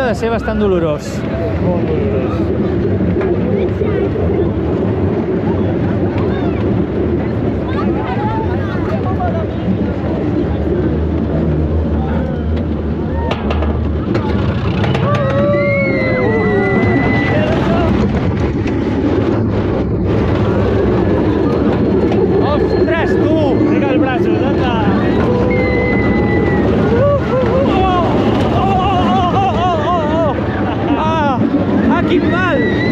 pinta de ser bastant dolorós. Molt dolorós. Ostres, tu! Fica el braç, anda! Ah, quin mal!